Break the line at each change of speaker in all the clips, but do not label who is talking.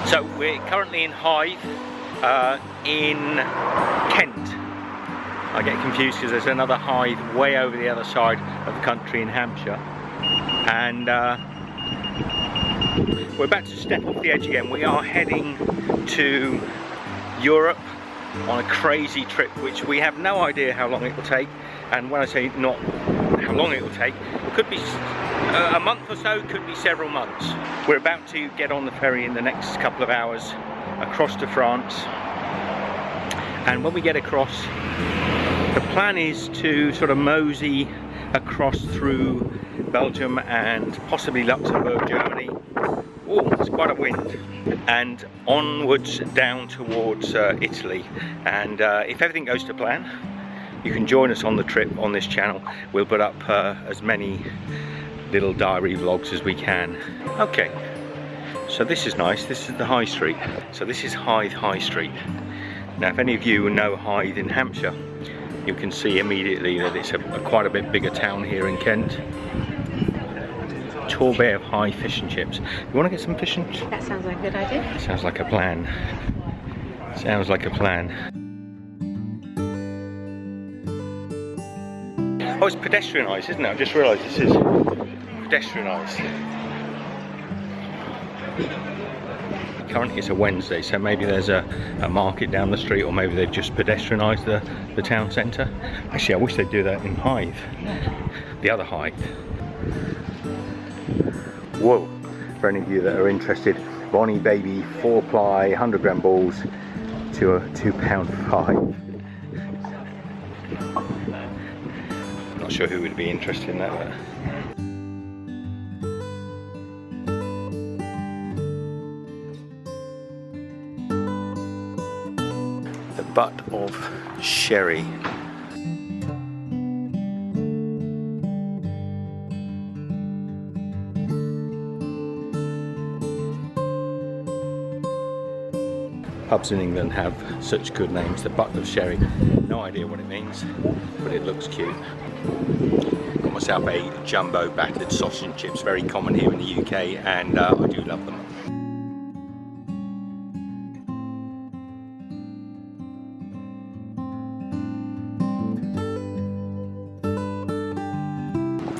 So we're currently in Hythe, in Kent. I get confused because there's another Hythe way over the other side of the country in Hampshire. And we're about to step off the edge again. We are heading to Europe on a crazy trip, which we have no idea how long it will take. And when I say not how long it will take, it could be a month or so, could be several months. We're about to get on the ferry in the next couple of hours across to France, and when we get across, the plan is to sort of mosey across through Belgium and possibly Luxembourg, Germany. Oh, it's quite a wind. And onwards down towards Italy. And if everything goes to plan, you can join us on the trip on this channel. We'll put up as many little diary vlogs as we can. Okay, so this is nice. This is the High Street. So this is Hythe High Street. Now, if any of you know Hythe in Hampshire, you can see immediately that it's quite a bit bigger town here in Kent. Torbay of Hythe fish and chips. You want to get some fish and chips?
That sounds like a good idea.
Sounds like a plan. Sounds like a plan. Oh, it's pedestrianised, isn't it? I just realised this is pedestrianised. Currently it's a Wednesday, so maybe there's a market down the street, or maybe they've just pedestrianised the town centre. Actually, I wish they'd do that in Hythe, the other Hythe. Whoa, for any of you that are interested, Bonnie Baby 4-ply 100-gram balls to a £2.5. Not sure who would be interested in that, but the butt of sherry. Pubs in England have such good names. The butt of sherry. No idea what it means, but it looks cute. Got myself a jumbo battered sausage and chips, very common here in the UK, and I do love them.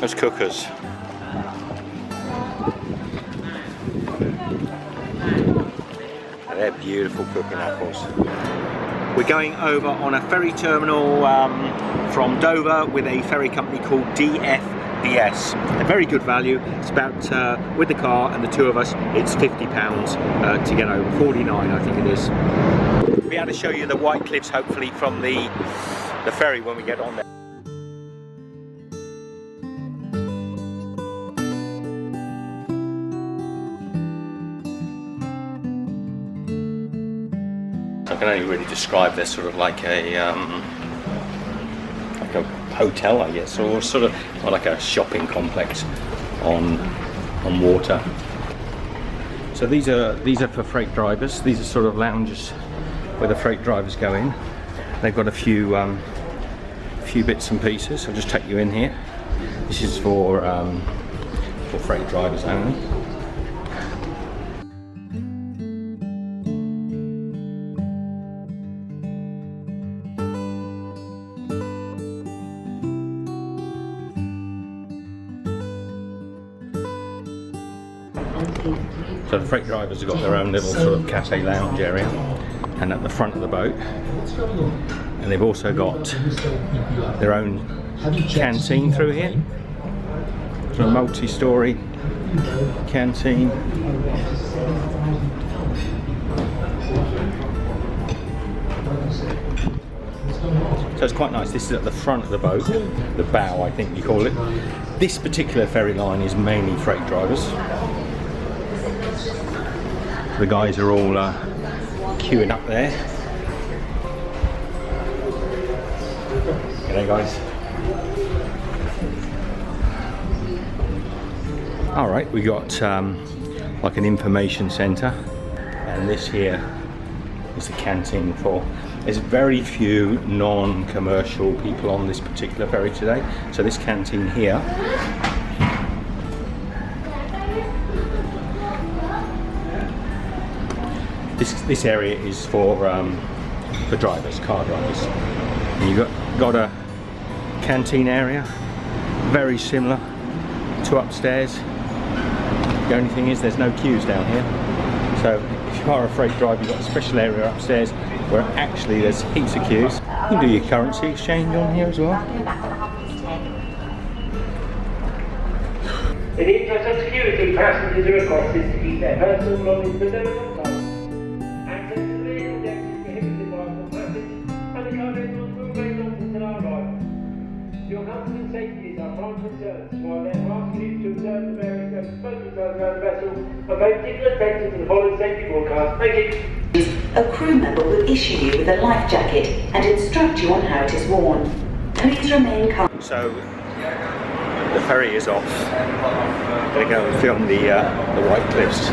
Those cookers. They're beautiful cooking apples. We're going over on a ferry terminal from Dover with a ferry company called DFBS. A very good value. It's about, with the car and the two of us, it's £50 to get over. 49, I think it is. We'll be able to show you the White Cliffs hopefully from the ferry when we get on there. I can only really describe this sort of like a hotel, I guess, or sort of like a shopping complex on water. So these are for freight drivers. These are sort of lounges where the freight drivers go in. They've got a few bits and pieces. I'll just take you in here. This is for freight drivers only. So the freight drivers have got their own little sort of cafe lounge area, and at the front of the boat, and they've also got their own canteen through here. So a multi-storey canteen. So it's quite nice. This is at the front of the boat, the bow I think you call it. This particular ferry line is mainly freight drivers. The guys are all queuing up there. G'day guys. Alright, we got like an information centre, and this here is the canteen for. There's very few non-commercial people on this particular ferry today, so this canteen here This area is for drivers, car drivers. And you've got a canteen area, very similar to upstairs. The only thing is there's no queues down here. So if you are a freight driver, you've got a special area upstairs where actually there's heaps of queues. You can do your currency exchange on here as well.
In the interest of security, passengers are requested to keep their personal belongings preserved on time. Access to the vehicle deck is prohibited by full passage, and the cargo doors will remain locked until our arrival. Your comfort and safety is our prime concern, so I therefore ask you to observe the various protocols around the vessel and pay particular attention to the following safety broadcasts. Thank you.
A crew member will issue you with a life jacket and instruct you on how it is worn. Please remain calm.
So the ferry is off. I'm going to go and film the White Cliffs.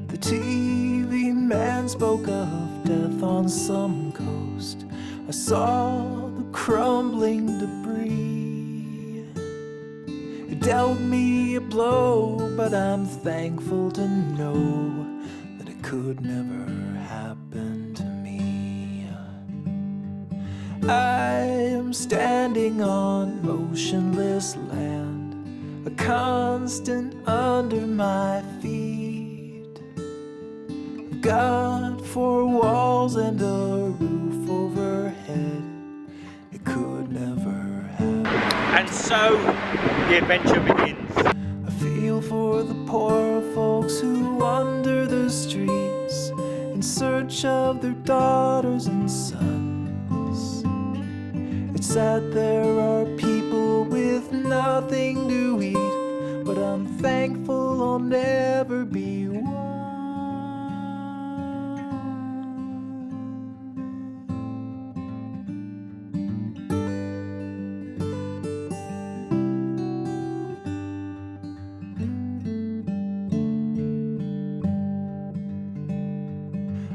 The TV man spoke of death on some coast. I saw the crumbling debris. It dealt me a blow, but I'm thankful to know that it could never happen to me. I am standing on motionless land, a constant under my feet. God, four walls and a roof overhead, it could never happen.
And so the adventure begins.
I feel for the poor folks who wander the streets in search of their daughters and sons. It's sad there are people with nothing to eat, but I'm thankful I'll never be one.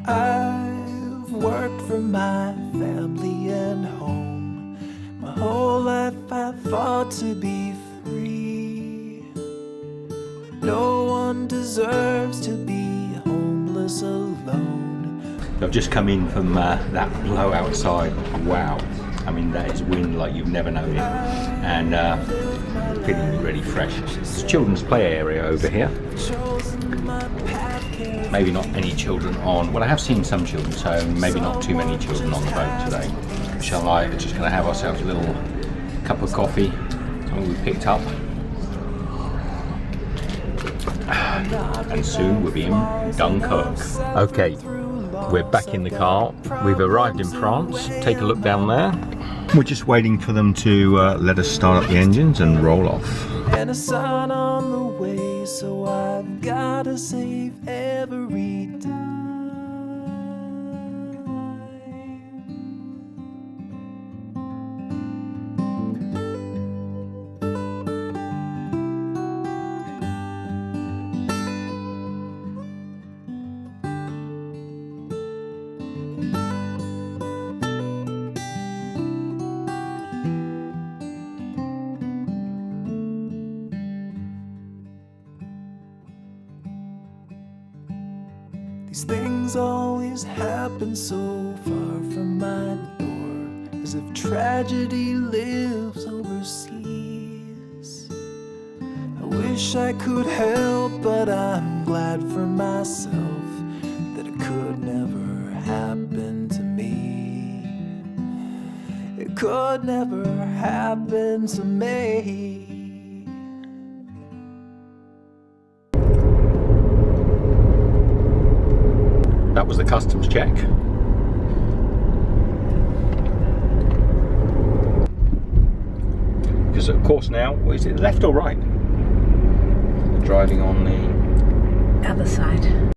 I've worked for my family and home. My whole life I fought to be free. No one deserves to be homeless alone.
I've just come in from that blow outside. Wow. I mean, that is wind like you've never known it. And feeling really fresh. It's a children's play area over here. Maybe not any children on, well, I have seen some children, so maybe not too many children on the boat today. We're just going to have ourselves a little cup of coffee, something we picked up. And soon we'll be in Dunkirk. Okay, we're back in the car. We've arrived in France. Take a look down there. We're just waiting for them to let us start up the engines and roll off.
And a sign on the way, so I've gotta save every dime. These things always happen so far from my door, as if tragedy lives overseas. I wish I could help, but I'm glad for myself that it could never happen to me. It could never happen to me.
That was the customs check. Because of course now, is it left or right? Driving on the
other side.